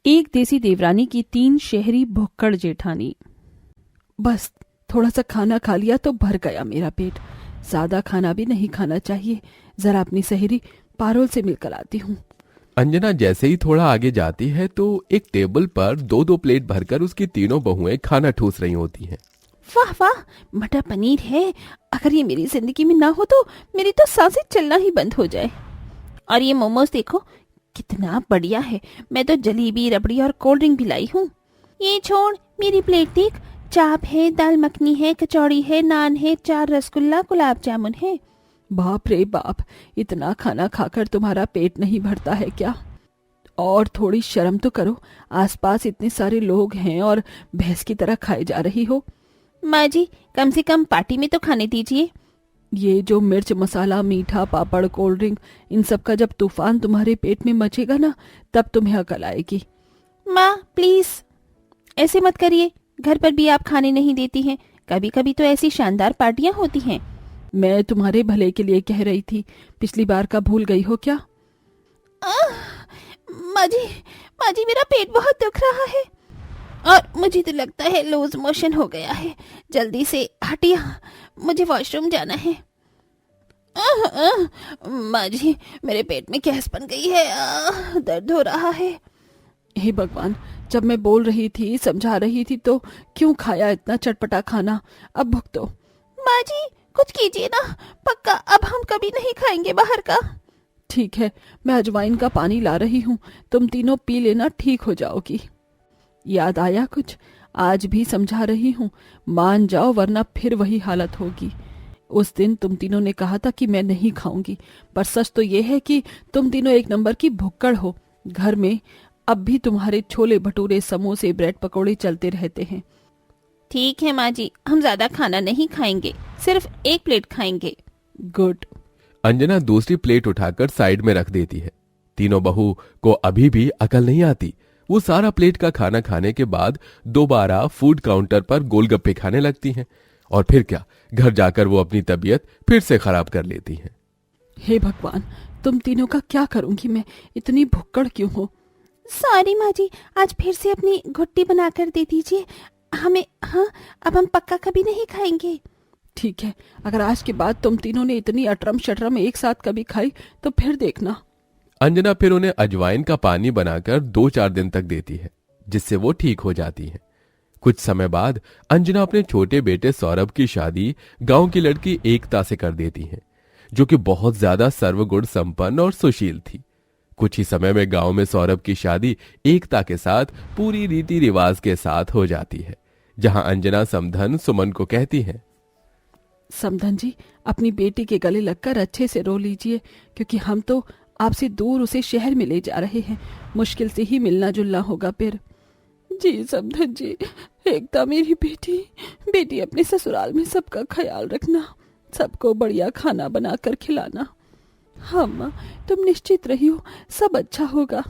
एक देसी देवरानी की 3 शहरी भुक्कड़ जेठानी। बस थोड़ा सा खाना खा लिया तो भर गया मेरा पेट। ज्यादा खाना भी नहीं खाना चाहिए। जरा अपनी सहेली पारुल से मिलकर आती हूँ। अंजना जैसे ही थोड़ा आगे जाती है तो एक टेबल पर 2-2 प्लेट भरकर उसकी तीनों बहुएं खाना ठूस रही होती हैं। वाह वाह, मटर पनीर है। अगर ये मेरी जिंदगी में ना हो तो मेरी तो सांसें चलना ही बंद हो जाए। और ये मोमोज देखो कितना बढ़िया है। मैं तो जलेबी, रबड़ी और कोल्ड ड्रिंक भी लाई हूँ। ये छोड़, मेरी प्लेट देख। चाप है, दाल मखनी है, कचौड़ी है, नान है, 4 रसगुल्ला, गुलाब जामुन है। बाप रे बाप, इतना खाना खाकर तुम्हारा पेट नहीं भरता है क्या? और थोड़ी शर्म तो करो। आसपास इतने सारे लोग हैं और भैंस की तरह खाए जा रही हो। माँ जी, कम से कम पार्टी में तो खाने दीजिए। ये जो मिर्च मसाला, मीठा, पापड़, कोल्ड ड्रिंक, इन सब का जब तूफान तुम्हारे पेट में मचेगा ना, तब तुम्हें अकल आएगी। माँ प्लीज ऐसे मत करिए। घर पर भी आप खाने नहीं देती हैं। कभी कभी तो ऐसी शानदार पार्टियां होती हैं। मैं तुम्हारे भले के लिए कह रही थी। पिछली बार का भूल गई हो क्या? माँ जी मेरा पेट बहुत दुख रहा है और मुझे तो लगता है लूज मोशन हो गया है। जल्दी से हटिया, मुझे वॉशरूम जाना है। माँ जी, मेरे पेट में गैस बन गई है। दर्द हो रहा है। हे भगवान, जब मैं बोल रही थी, समझा रही थी, तो क्यों खाया इतना चटपटा खाना? अब भुगतो। माँ जी कुछ कीजिए ना। पक्का अब हम कभी नहीं खाएंगे बाहर का। ठीक है, मैं अजवाइन का पानी ला रही हूँ। तुम तीनों पी लेना, ठीक हो जाओगी। याद आया कुछ? आज भी समझा रही हूँ, मान जाओ वरना फिर वही हालत होगी। उस दिन तुम तीनों ने कहा था कि मैं नहीं खाऊंगी, पर सच तो ये है कि तुम तीनों एक नंबर की भुक्कड़ हो। घर में अब भी तुम्हारे छोले भटूरे, समोसे, ब्रेड पकौड़े चलते रहते हैं। ठीक है माँ जी, हम ज्यादा खाना नहीं खाएंगे, सिर्फ 1 प्लेट खाएंगे। गुड। अंजना दूसरी प्लेट उठाकर साइड में रख देती है। तीनों बहू को अभी भी अकल नहीं आती। वो सारा प्लेट का खाना खाने के बाद दोबारा फूड काउंटर पर गोलगप्पे खाने लगती हैं। और फिर क्या, घर जाकर वो अपनी तबीयत फिर से खराब कर लेती हैं। हे भगवान, तुम तीनों का क्या करूंगी मैं? इतनी भुक्कड़ क्यों हो? सॉरी माँ जी, आज फिर से अपनी घुट्टी बना कर दे दीजिए हमें। हाँ, अब हम पक्का कभी नहीं खाएंगे। ठीक है, अगर आज के बाद तुम तीनों ने इतनी अटरम शटरम एक साथ कभी खाई तो फिर देखना। अंजना फिर उन्हें अजवाइन का पानी बनाकर 2-4 दिन तक देती है, जिससे वो ठीक हो जाती हैं। कुछ समय बाद अंजना अपने छोटे बेटे सौरभ की शादी गांव की लड़की एकता से कर देती हैं, जो कि बहुत ज्यादा सर्वगुण संपन्न और सुशील थी। कुछ ही समय में गांव में सौरभ की शादी एकता के साथ पूरी रीति रिवाज के साथ हो जाती है, जहां अंजना समधन सुमन को कहती है, समधन जी, अपनी बेटी के गले लगकर अच्छे से रो लीजिए, क्योंकि हम तो आपसे दूर उसे शहर में ले जा रहे हैं। मुश्किल से ही मिलना जुलना होगा फिर। जी समधन जी, एकता मेरी बेटी अपने ससुराल में सबका ख्याल रखना, सबको बढ़िया खाना बनाकर खिलाना। हाँ माँ, तुम निश्चित रहियो, सब अच्छा होगा।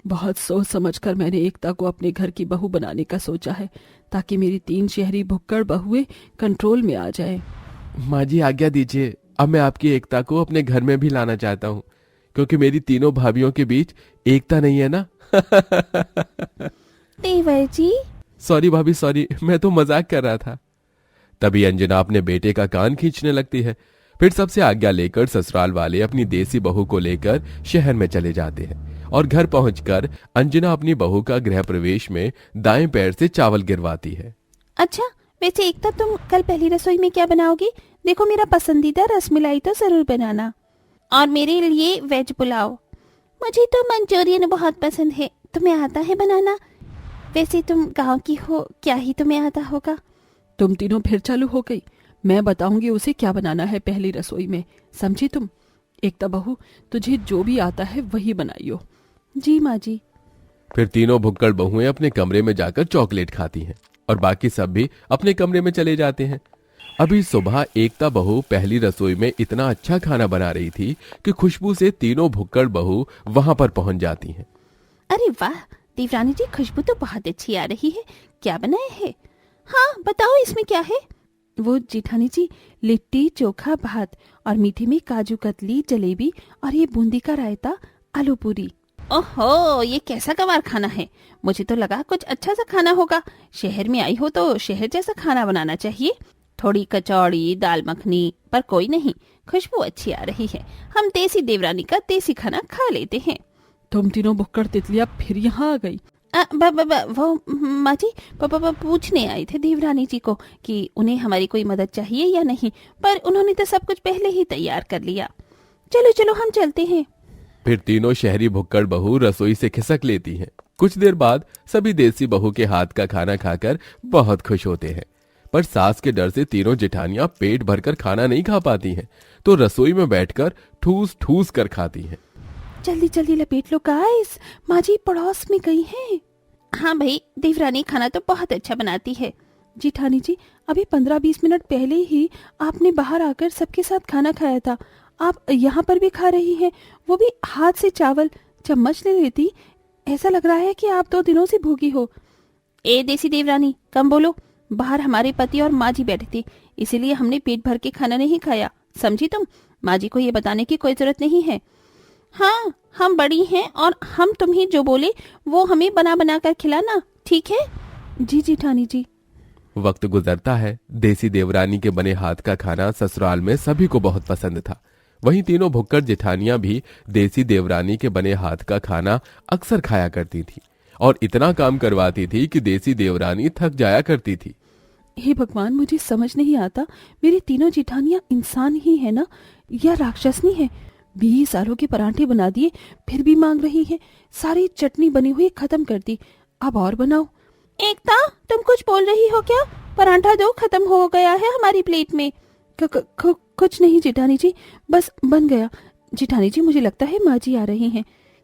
बहुत सोच समझकर मैंने एकता को अपने घर की बहू बनाने का सोचा है, ताकि मेरी 3 शहरी भुक्कड़ बहुएं कंट्रोल में आ जाए। माँ जी आज्ञा दीजिए, अब मैं आपकी एकता को अपने घर में भी लाना चाहता हूँ, क्योंकि मेरी तीनों भाभियों के बीच एकता नहीं है ना। देवर जी। सॉरी भाभी सॉरी, मैं तो मजाक कर रहा था। तभी अंजना अपने बेटे का कान खींचने लगती है। फिर सबसे आज्ञा लेकर ससुराल वाले अपनी देसी बहू को लेकर शहर में चले जाते हैं और घर पहुंचकर अंजना अपनी बहू का गृह प्रवेश में दाएं पैर से चावल गिरवाती है। अच्छा, वैसे एकता तुम कल पहली रसोई में क्या बनाओगी? देखो, मेरा पसंदीदा रसमलाई तो जरूर बनाना, और मेरे लिए वेज पुलाव। मुझे तो मंचूरियन बहुत पसंद है। तुम्हें आता है बनाना? वैसे तुम गांव की हो, क्या ही तुम्हें आता होगा। तुम तीनों फिर चालू हो गई। मैं बताऊंगी उसे क्या बनाना है पहली रसोई में, समझी तुम? एकता बहू, तुझे जो भी आता है वही बनाइयो। जी माँ जी। फिर तीनों भुक्कड़ बहुएं अपने कमरे में जाकर चॉकलेट खाती हैं और बाकी सब भी अपने कमरे में चले जाते हैं। अभी सुबह एकता बहू पहली रसोई में इतना अच्छा खाना बना रही थी कि खुशबू से तीनों भुक्कड़ बहू वहां पर पहुंच जाती हैं। अरे वाह देवरानी जी, खुशबू तो बहुत अच्छी आ रही है। क्या बनाया है? हाँ बताओ, इसमें क्या है? वो जेठानी जी, लिट्टी चोखा भात और मीठे में काजू कतली, जलेबी और ये बूंदी का रायता, आलू पूरी। ओहो, ये कैसा गंवार खाना है। मुझे तो लगा कुछ अच्छा सा खाना होगा। शहर में आई हो तो शहर जैसा खाना बनाना चाहिए। थोड़ी कचौड़ी, दाल मखनी, पर कोई नहीं, खुशबू अच्छी आ रही है। हम देसी देवरानी का देसी खाना खा लेते हैं। तुम तीनों भुक्कड़ तितलियां फिर यहाँ आ गई। वो माँ जी पूछने आए थे देवरानी जी को कि उन्हें हमारी कोई मदद चाहिए या नहीं, पर उन्होंने तो सब कुछ पहले ही तैयार कर लिया। चलो चलो हम चलते हैं। फिर तीनों शहरी भुक्कड़ बहू रसोई से खिसक लेती हैं। कुछ देर बाद सभी देसी बहू के हाथ का खाना खाकर बहुत खुश होते हैं, पर सास के डर से तीनों जेठानियां पेट भरकर खाना नहीं खा पाती हैं, तो रसोई में बैठकर ठूस ठूस कर खाती हैं। जल्दी जल्दी लपेट लो गाइस, माँ जी पड़ोस में गई हैं। हाँ भाई, देवरानी खाना तो बहुत अच्छा बनाती है। जेठानी जी, अभी 15-20 मिनट पहले ही आपने बाहर आकर सबके साथ खाना खाया था। आप यहाँ पर भी खा रही हैं, वो भी हाथ से चावल। चम्मच ले लेती, ऐसा लग रहा है कि आप 2 दिनों से भूखी हो। ए देसी देवरानी, कम बोलो। बाहर हमारे पति और माँ जी बैठे थे, इसीलिए हमने पेट भर के खाना नहीं खाया, समझी तुम। माँ जी को ये बताने की कोई जरूरत नहीं है। हाँ, हम बड़ी हैं और हम तुम्हें जो बोले वो हमें बना बना कर खिलाना, ठीक है? जी जेठानी जी। वक्त गुजरता है। देसी देवरानी के बने हाथ का खाना ससुराल में सभी को बहुत पसंद था। वहीं तीनों भुक्कड़ जेठानियां भी देसी देवरानी के बने हाथ का खाना अक्सर खाया करती थी और इतना काम करवाती थी कि देसी देवरानी थक जाया करती थी। हे भगवान, मुझे समझ नहीं आता, मेरी तीनों जेठानियां इंसान ही है ना या राक्षसनी है? 20 सालों के पराठे बना दिए फिर भी मांग रही है। सारी चटनी बनी हुई खत्म कर दी, अब और बनाओ। एकता, तुम कुछ बोल रही हो क्या? पराठा दो, खत्म हो गया है हमारी प्लेट में। कुछ नहीं जेठानी जी, बस बन गया। जेठानी जी, मुझे लगता है माँ जी आ रही हैं।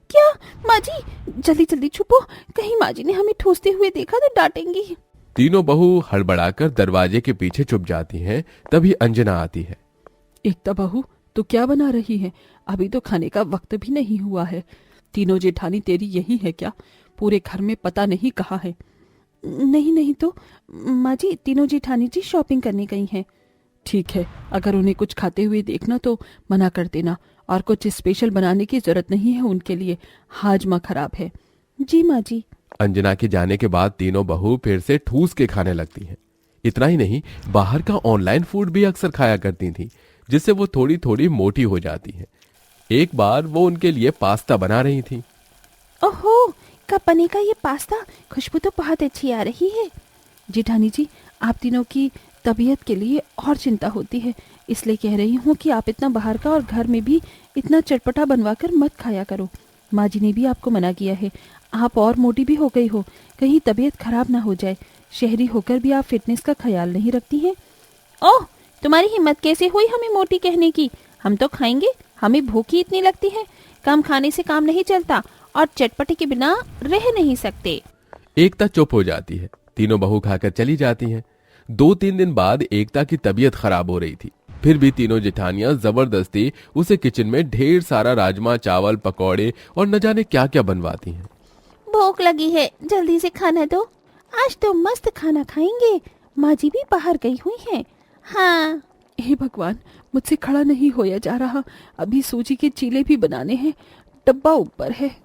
क्या माँ जी? जल्दी जल्दी छुपो, कहीं माँ जी ने हमें ठूसते हुए देखा तो डांटेंगी। तीनों बहू हड़बड़ाकर दरवाजे के पीछे छुप जाती हैं। तभी अंजना आती है। एकता बहू, तो क्या बना रही है? अभी तो खाने का वक्त भी नहीं हुआ है। तीनों जेठानी तेरी यही है क्या? पूरे घर में पता नहीं कहाँ है। नहीं तो माँ जी, तीनों जेठानी जी शॉपिंग करने गई हैं। ठीक है, अगर उन्हें कुछ खाते हुए देखना तो मना कर देना, और कुछ स्पेशल बनाने की जरूरत नहीं है उनके लिए, हाजमा खराब है। जी माँ जी। अंजना के जाने के बाद तीनों बहू फिर से ठूस के खाने लगती हैं। इतना ही नहीं, बाहर का ऑनलाइन फूड भी अक्सर खाया करती थी, जिससे वो थोड़ी थोड़ी मोटी हो जाती हैं। एक बार वो उनके लिए पास्ता बना रही थी। ओहो, कब बनेगा ये पास्ता? खुशबू तो बहुत अच्छी आ रही है। जेठानी जी, आप तीनों की तबीयत के लिए और चिंता होती है, इसलिए कह रही हूँ कि आप इतना बाहर का और घर में भी इतना चटपटा बनवाकर मत खाया करो। माँ जी ने भी आपको मना किया है। आप और मोटी भी हो गई हो, कहीं तबीयत खराब ना हो जाए। शहरी होकर भी आप फिटनेस का ख्याल नहीं रखती हैं। ओह, तुम्हारी हिम्मत कैसे हुई हमें मोटी कहने की? हम तो खाएंगे, हमें भूख ही इतनी लगती है। कम खाने से काम नहीं चलता और चटपटे के बिना रह नहीं सकते। एकता चुप हो जाती है। तीनों बहू खाकर चली जाती हैं। 2-3 दिन बाद एकता की तबीयत खराब हो रही थी, फिर भी तीनों जेठानियां जबरदस्ती उसे किचन में ढेर सारा राजमा चावल, पकौड़े और न जाने क्या क्या बनवाती हैं। भूख लगी है, जल्दी से खाना दो, आज तो मस्त खाना खाएंगे। माँ जी भी बाहर गई हुई हैं। हाँ। हे भगवान, मुझसे खड़ा नहीं होया जा रहा। अभी सूजी के चीले भी बनाने हैं, डब्बा ऊपर है।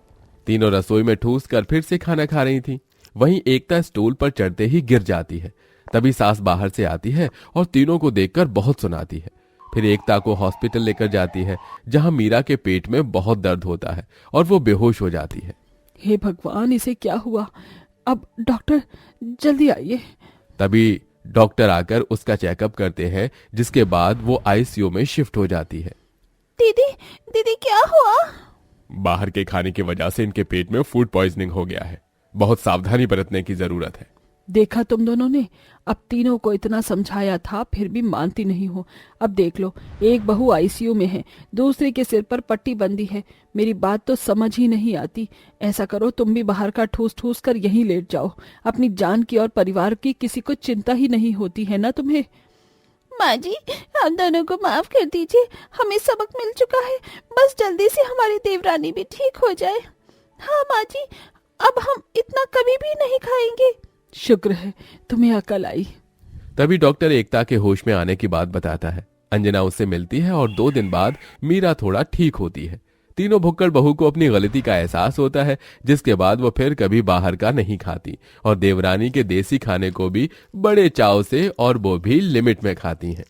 तीनों रसोई में ठूस कर फिर से खाना खा रही थी। वहीं एकता स्टूल पर चढ़ते ही गिर जाती है। तभी सास बाहर से आती है और तीनों को देखकर बहुत सुनाती है। फिर एकता को हॉस्पिटल लेकर जाती है, जहां मीरा के पेट में बहुत दर्द होता है और वो बेहोश हो जाती है। हे भगवान, इसे क्या हुआ? अब डॉक्टर जल्दी आइए। तभी डॉक्टर आकर उसका चेकअप करते हैं, जिसके बाद वो आईसीयू में शिफ्ट हो जाती है। दीदी, दीदी क्या हुआ? बाहर के खाने की वजह से इनके पेट में फूड पॉइजनिंग हो गया है। बहुत सावधानी बरतने की जरूरत है। देखा तुम दोनों ने, अब तीनों को इतना समझाया था फिर भी मानती नहीं हो। अब देख लो, एक बहू आईसीयू में है, दूसरे के सिर पर पट्टी बंदी है। मेरी बात तो समझ ही नहीं आती। ऐसा करो, तुम भी बाहर का ठूस ठूस कर यहीं लेट जाओ। अपनी जान की और परिवार की किसी को चिंता ही नहीं होती है ना तुम्हें? माँ जी, हम दोनों को माफ कर दीजिए, हमें सबक मिल चुका है। बस जल्दी से हमारी देवरानी भी ठीक हो जाए। हाँ माँ जी, अब हम इतना कभी भी नहीं खाएंगे। शुक्र है तुम्हें अकल आई। तभी डॉक्टर एकता के होश में आने की बात बताता है। अंजना उससे मिलती है और 2 दिन बाद मीरा थोड़ा ठीक होती है। तीनों भुक्कड़ बहू को अपनी गलती का एहसास होता है, जिसके बाद वो फिर कभी बाहर का नहीं खाती और देवरानी के देसी खाने को भी बड़े चाव से, और वो भी लिमिट में खाती हैं।